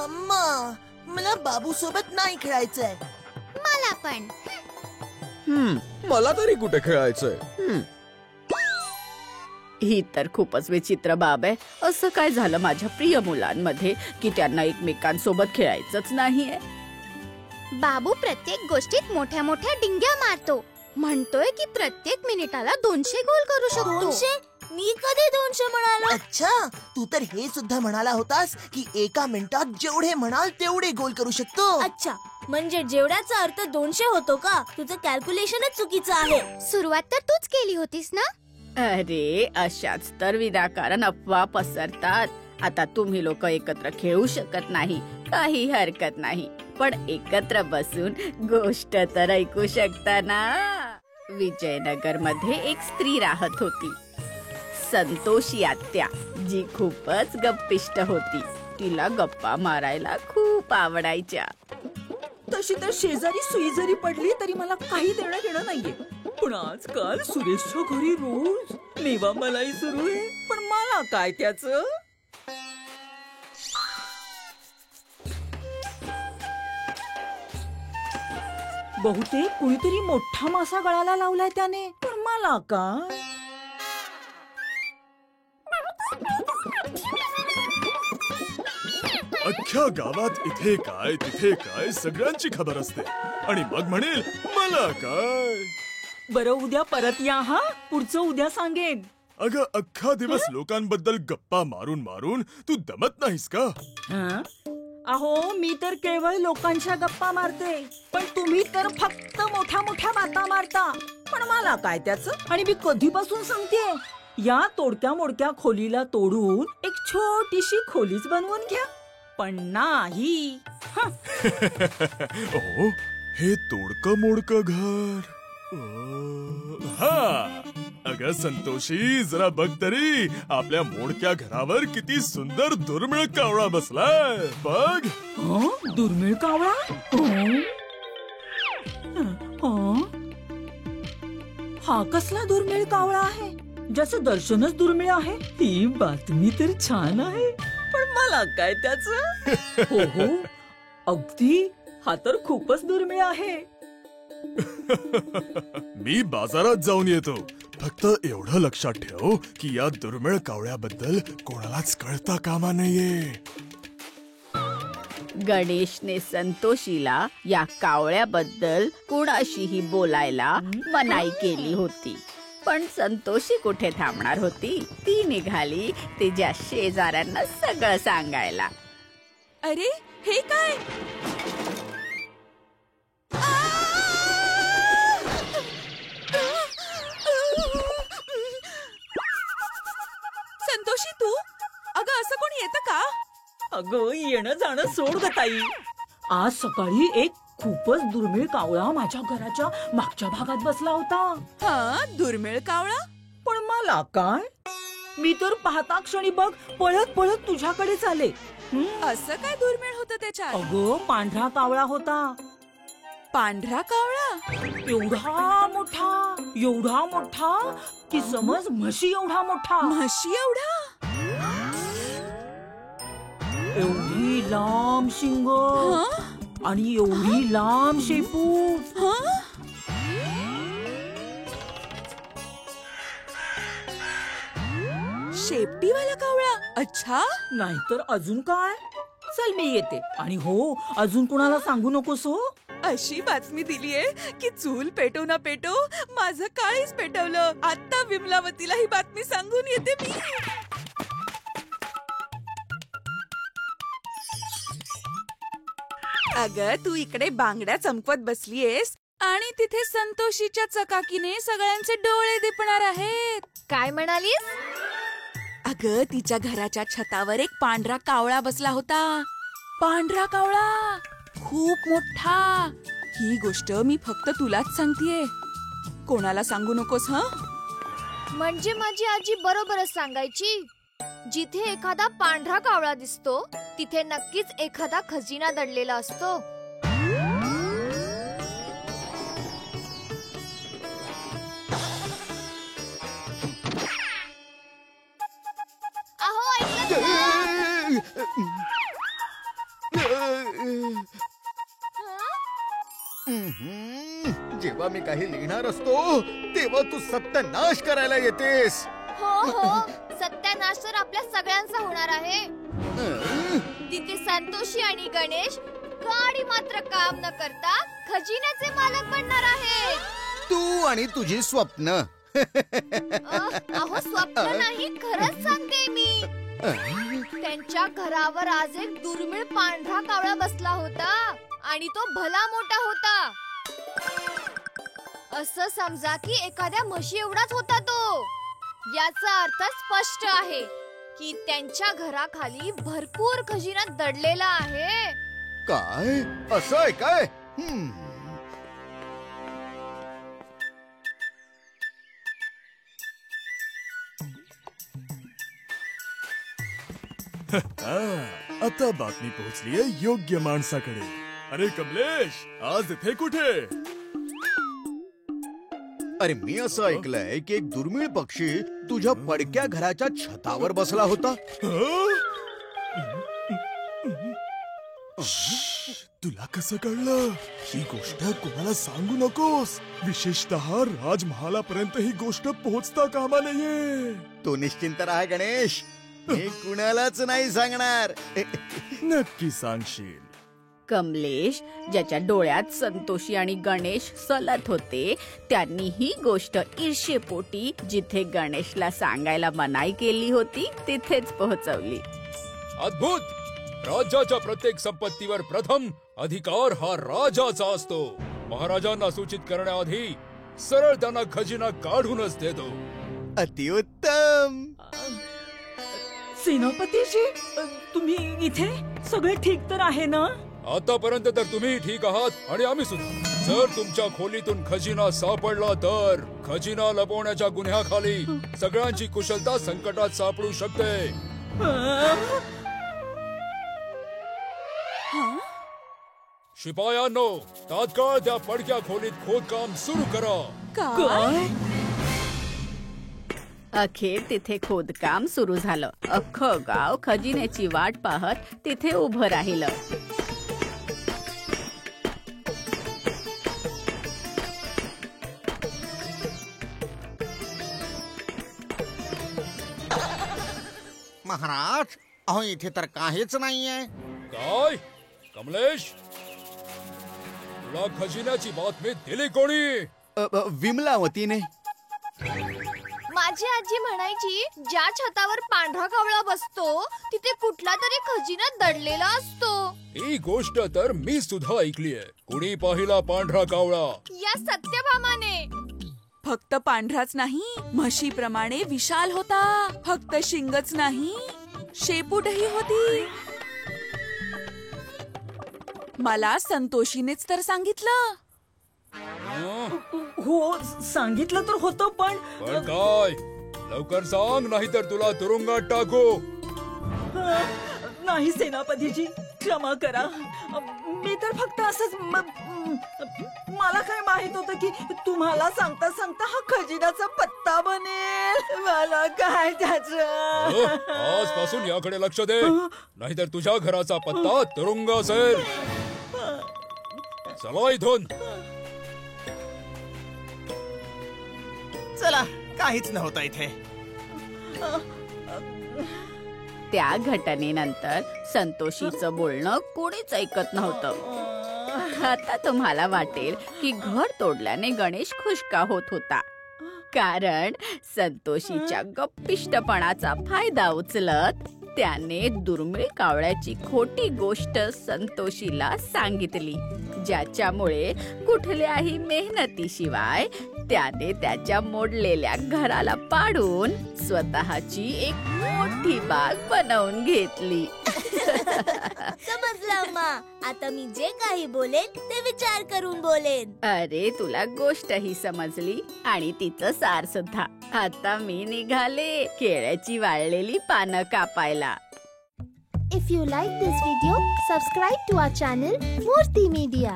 अम्मा, मला बाबू सोबत नाही खेळायचंय. मला पण. मला तरी कुठे खेळायचंय. ही तर खूपच विचित्र बाब आहे. असं काय झालं माझ्या प्रिय मुलांमध्ये की त्यांना एकमेकांसोबत खेळायचंच नाहीये? बाबू प्रत्येक गोष्टीत मोठ्या मोठ्या डिंग्या मारतो. म्हणतोय की प्रत्येक मिनिटाला 200 गोल करू शकतो. 200? मी कधी 200 म्हणालो? अच्छा, तू तर हे सुद्धा म्हणाला होतास की एका मिनिटात जेवढे म्हणाल तेवढे गोल करू शकतो. अच्छा, म्हणजे जेवढ्याचा अर्थ 200 होतो का? तुझं कॅल्क्युलेशनच चुकीचं आहे. सुरुवात तर तूच केली होतीस ना? अरे, अशाच तर विनाकारण अफवा पसरतात. आता तुम्ही लोक एकत्र खेळू शकत नाही, काही हरकत नाही, पण एकत्र बसून गोष्ट तर ऐकू शकता ना. विजयनगर मध्ये एक स्त्री राहत होती, संतोषी आत्या, जी खूपच गप्पिष्ट होती. तिला गप्पा मारायला खूप आवडायच्या. तशी तर शेजारी सुई जरी पडली तरी मला काही देणं घेणं नाहीये. पण आजकाल सुरेशच्या घरी रोज मेवा मलाई सुरू आहे. पण मला काय त्याचं? बहुतेक कुणीतरी मोठा मासा गळाला लावलाय त्याने. पण मला काय? अख्ख्या गावात इथे काय तिथे काय सगळ्यांची खबर असते आणि मग म्हणेल मला काय. बरं, उद्या परत या हा. पुढचं उद्या सांगेन. अगं, अख्खा दिवस लोकांबद्दल गप्पा मारून मारून तू दमत नाहीस का? हं? अहो, मी तर केवळ लोकांच्या गप्पा मारते, पण तुम्ही तर फक्त मोठ्या मोठ्या बाता मारता. पण मला काय त्याचं? आणि मी कधीपासून सांगतेय, या तोडक्या मोडक्या खोलीला तोडून एक छोटीशी खोलीच बनवून घ्या. पण नाही. ओ, हे तोडकं मोडकं घर. हा, अगं संतोषी, जरा बघ तरी आपल्या मोडक्या घरावर किती सुंदर दुर्मिळ कावळा बसलाय. बघ. दुर्मिळ कावळा? हा कसला दुर्मिळ कावळा आहे? ज्याचं दर्शनच दुर्मिळ आहे. ही बातमी तर छान आहे, पण मला काय त्याचं? हो हो, अगदी. हा तर खूपच दुर्मिळ आहे. मी बाजारात जाऊन येतो. फक्त एवढं लक्षात ठेव की या दुर्मिळ कावळ्याबद्दल कोणालाच कळता कामा नये. गणेशने संतोषीला या कावळ्याबद्दल कुणाशीही बोलायला मनाई केली होती. पण संतोषी कुठे थांबणार होती? ती निघाली तिच्या शेजाऱ्यांना सगळं सांगायला. अरे, हे काय? संतोषी, तू? अगं, असं कोणी येतं का? अगं, येणं जाणं सोड ग ताई. आज सकाळी एक खूपच दुर्मिळ कावळा माझ्या घराच्या मागच्या भागात बसला होता. हा, दुर्मिळ कावळा? पण मला काय? मी तर पाहता क्षणी बघ पळत पळत तुझ्याकडेच आले. असं काय दुर्मिळ होतं त्याच्यात? अगं, पांढरा कावळा होता. पांढरा कावळा? एवढा मोठा की समज म्हशी एवढा मोठा. म्हशी एवढा? एवढी लांब शिंग आणि एवढी लांब शेपूट. शेपटीवाला कावळा? अच्छा. नाहीतर अजून काय. चल, मी येते. आणि हो, अजून कुणाला सांगू नकोस हो. अशी बातमी दिलीये की चूल पेटो ना पेटो माझं काळीच पेटवलं. आता विमलावतीला ही बातमी सांगून येते मी. अगं, तू इकडे बांगड्या चमकवत बसलीयेस आणि तिथे संतोषीच्या चकाकीने सगळ्यांचे डोळे दिपणार आहेत. काय म्हणालीस? अगं, तिच्या घराच्या छतावर एक पांढरा कावळा बसला होता. पांढरा कावळा, खूप मोठा. ही गोष्ट मी फक्त तुलाच सांगतेय, कोणाला सांगू नकोस. म्हणजे माझी आजी बरोबरच सांगायची. जिथे एखादा पांढरा कावळा दिसतो तिथे नक्कीच एखादा खजिना दडलेला असतो. अहो, ऐकलं का? जेव्हा मी काही लिहिणार असतो तेव्हा तू सत्यानाश करायला येतेस. हो हो, सत्यानाश तर आपल्या सगळ्यांचा होणार आहे. तिथे संतोषी आणि गणेश गाडी मात्र काम न करता खजिन्याचे मालक बनणार आहेत. तू आणि तुझी स्वप्न. अहो स्वप्न नाही, खरंच सांगते मी. त्यांच्या घरावर आज एक दुर्मिळ पांढरा कावळा बसला होता आणि तो भला मोठा होता. असं समजा की एखाद्या म्हशी एवढाच होता तो. याचा अर्थ स्पष्ट आहे की त्यांच्या घराखाली भरपूर खजिना दडलेला आहे. काय असं आहे काय? आता बातमी पोहोचलीये योग्य माणसाकडे. अरे कमलेश, आज इथे कुठे? अरे मी असं ऐकलंय की एक दुर्मिळ पक्षी तुझ्या पडक्या घराच्या छतावर बसला होता. तुला कसं कळलं? ही गोष्ट कोणाला सांगू नकोस. विशेषतः राजमहालापर्यंत ही गोष्ट पोहोचता कामा नये. तो निश्चिंत राहा गणेश, मी कुणालाच नाही सांगणार. नक्की सांगशील. कमलेश, ज्याच्या डोळ्यात संतोषी आणि गणेश सलत होते, त्यांनी ही गोष्ट ईर्ष्येपोटी जिथे गणेशला सांगायला मनाई केली होती तिथेच पोहोचवली. अद्भुत. राज्याच्या प्रत्येक संपत्तीवर प्रथम अधिकार हा राजाचा असतो. महाराजांना सूचित करण्याआधी सरळ त्यांना खजिना काढूनच देतो. अतिउत्तम. सेनापतीजी, तुम्ही इथे? सगळे ठीक तर आहे ना? आतापर्यंत तर तुम्ही ठीक आहात आणि आम्ही सुद्धा. जर तुमच्या खोलीतून खजिना सापडला तर खजिना लपवण्याच्या गुन्ह्याखाली सगळ्यांची कुशलता संकटात सापडू शकते. शिपायांनो, तात्काळ त्या पडक्या खोलीत खोदकाम सुरू करा. काय? अखेर तिथे खोदकाम सुरू झालं. अख्खं गाव खजिन्याची वाट पाहत तिथे उभं राहिलं. महाराज, अहो इथे तर काहीच नाहीये. काय कमलेश, तुला खजिन्याची बातमी दिली कोणी? विमलावतीने. माझी आजी म्हणायची, ज्या छतावर पांढरा कावळा बसतो तिथे कुठला तरी खजिना दडलेला असतो. ही गोष्ट तर मी सुद्धा ऐकलीये. कुणी पाहिला पांढरा कावळा? या सत्यभामाने. फक्त पांढराच नाही, म्हशीप्रमाणे विशाल होता. फक्त शिंगच नाही, शेपूटही होती. मला संतोषीनेच तर सांगितलं. हो, सांगितलं तर होतं, पण काय? लवकर सांग, नाहीतर तुला तुरुंगात टाकू. नाही सेनापतीजी, क्षमा करा. मी तर फक्त असंच मला काय माहित होतं की तुम्हाला सांगता सांगता हा खजिन्याचा पत्ता बनेल. मला काय त्याचं. आजपासून याकडे लक्ष दे, नाहीतर तुझ्या घराचा पत्ता तुरुंग असेल. चला इथून. चला, काहीच नव्हतं इथे. त्या घटनेनंतर संतोषीचं बोलणं कोणीच ऐकत नव्हतं. आता तुम्हाला वाटेल की घर तोडल्याने गणेश खुश का होत होता, कारण संतोषीच्या गप्पिष्टपणाचा फायदा उचलत त्याने दुर्मिळ कावळ्याची खोटी गोष्ट संतोषीला सांगितली, ज्याच्यामुळे कुठल्याही मेहनतीशिवाय त्याने त्याच्या मोडलेल्या घराला पाडून स्वतःची एक मोठी बाग बनवून घेतली. समजलं अम्मा. आता मी जे काही बोलेन ते विचार करून बोलेन. अरे, तुला गोष्टही समजली आणि तिचं सार सुद्धा. आता मी निघाले केळ्याची वाळलेली पानं कापायला. If you like this video, subscribe to our channel Murthy Media.